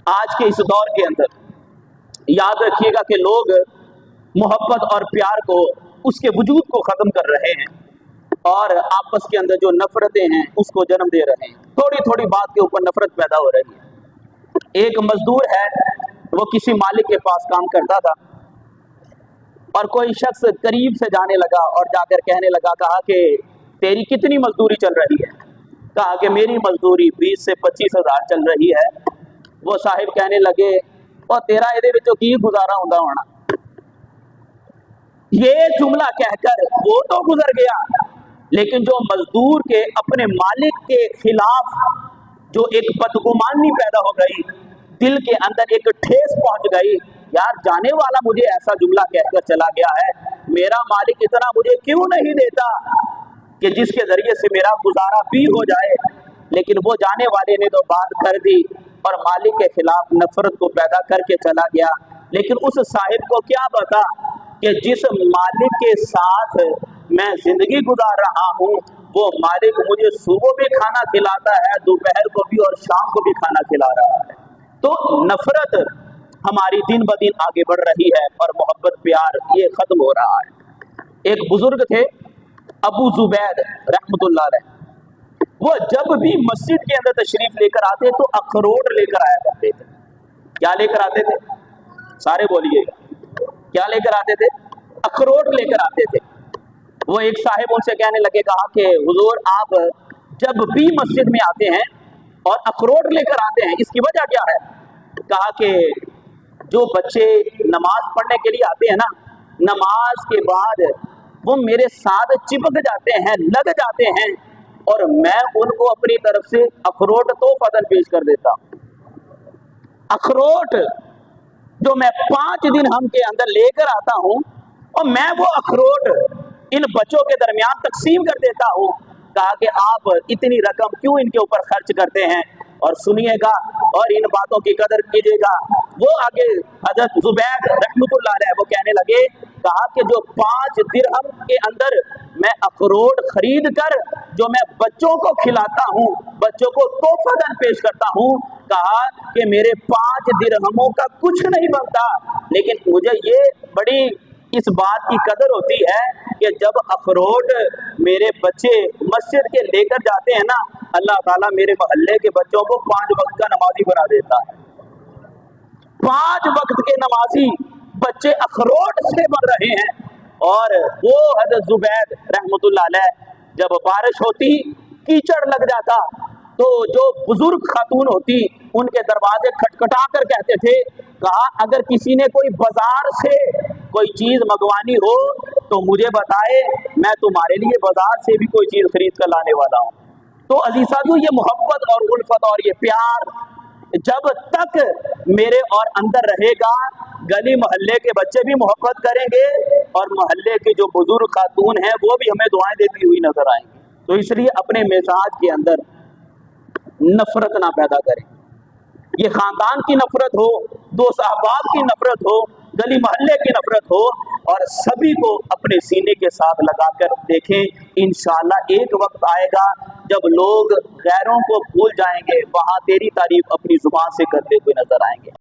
آج کے اس دور کے اندر یاد رکھیے گا کہ لوگ محبت اور پیار کو، اس کے وجود کو ختم کر رہے ہیں اور آپس کے اندر جو نفرتیں ہیں اس کو جنم دے رہے ہیں۔ تھوڑی تھوڑی بات کے اوپر نفرت پیدا ہو رہی ہے۔ ایک مزدور ہے، وہ کسی مالک کے پاس کام کرتا تھا اور کوئی شخص قریب سے جانے لگا اور جا کر کہنے لگا، کہا کہ تیری کتنی مزدوری چل رہی ہے؟ کہا کہ میری مزدوری 20 سے 25 ہزار چل رہی ہے۔ وہ صاحب کہنے لگے، اور تیرا یہ وچوں کی گزارا ہوتا ہونا؟ یہ جملہ کہہ کر وہ تو گزر گیا، لیکن جو مزدور کے اپنے مالک کے خلاف جو ایک بدگمانی پیدا ہو گئی، دل کے اندر ایک ٹھیس پہنچ گئی، یار جانے والا مجھے ایسا جملہ کہہ کر چلا گیا ہے، میرا مالک اتنا مجھے کیوں نہیں دیتا کہ جس کے ذریعے سے میرا گزارا بھی ہو جائے؟ لیکن وہ جانے والے نے تو بات کر دی اور مالک کے خلاف نفرت کو پیدا کر کے چلا گیا۔ لیکن اس صاحب کو کیا پتا کہ جس مالک کے ساتھ میں زندگی گزار رہا ہوں، وہ مالک مجھے صبح بھی کھانا کھلاتا ہے، دوپہر کو بھی اور شام کو بھی کھانا کھلا رہا ہے۔ تو نفرت ہماری دن بدن آگے بڑھ رہی ہے اور محبت پیار یہ ختم ہو رہا ہے۔ ایک بزرگ تھے ابو زبید رحمۃ اللہ علیہ، وہ جب بھی مسجد کے اندر تشریف لے کر آتے تو اخروٹ لے کر آیا کرتے تھے۔ کیا لے کر آتے تھے؟ سارے بولیے، کیا لے کر آتے تھے؟ اخروٹ لے کر آتے تھے۔ وہ ایک صاحب ان سے کہنے لگے، کہا کہ حضور آپ جب بھی مسجد میں آتے ہیں اور اخروٹ لے کر آتے ہیں، اس کی وجہ کیا ہے؟ کہا کہ جو بچے نماز پڑھنے کے لیے آتے ہیں نا، نماز کے بعد وہ میرے ساتھ چپک جاتے ہیں، لگ جاتے ہیں، اور میں ان کو اپنی طرف سے اخروٹ تحفۃً پیش کر دیتا ہوں۔ اخروٹ جو میں 5 دن ہم کے اندر لے کر آتا ہوں اور میں وہ اخروٹ ان بچوں کے درمیان تقسیم کر دیتا ہوں۔ کہا کہ آپ اتنی رقم کیوں ان کے اوپر خرچ کرتے ہیں؟ اور سنیے گا اور ان باتوں کی قدر کیجیے گا۔ وہ آگے حضرت زبید رحمۃ اللہ علیہ وہ کہنے لگے، کہا کہ جو 5 درہم کے اندر میں اخروٹ خرید کر جو میں بچوں کو کھلاتا ہوں، بچوں کو تحفہ پیش کرتا ہوں، کہا کہ میرے 5 درہموں کا کچھ نہیں بنتا، لیکن مجھے یہ بڑی اس بات کی قدر ہوتی ہے کہ جب اخروٹ میرے بچے مسجد کے لے کر جاتے ہیں نا، اللہ تعالیٰ میرے محلے کے بچوں کو 5 وقت کا نمازی بنا دیتا ہے۔ 5 وقت کے نمازی بچے اخروٹ سے بن رہے ہیں۔ اور وہ حضرت زبید رحمۃ اللہ علیہ جب بارش ہوتی، کیچڑ لگ جاتا، تو جو بزرگ خاتون ہوتی ان کے دروازے کھٹکھٹا کر کہتے تھے، کہا اگر کسی نے کوئی بازار سے کوئی چیز منگوانی ہو تو مجھے بتائے، میں تمہارے لیے بازار سے بھی کوئی چیز خرید کر لانے والا ہوں۔ تو عزیز ساتھیو، یہ محبت اور الفت اور یہ پیار جب تک میرے اور اندر رہے گا، گلی محلے کے بچے بھی محبت کریں گے اور محلے کے جو بزرگ خاتون ہیں وہ بھی ہمیں دعائیں دیتی ہوئی نظر آئیں گی۔ تو اس لیے اپنے مزاج کے اندر نفرت نہ پیدا کریں۔ یہ خاندان کی نفرت ہو، دوست احباب کی نفرت ہو، گلی محلے کی نفرت ہو، اور سبھی کو اپنے سینے کے ساتھ لگا کر دیکھیں، انشاءاللہ ایک وقت آئے گا جب لوگ غیروں کو بھول جائیں گے، وہاں تیری تعریف اپنی زبان سے کرتے ہوئے نظر آئیں گے۔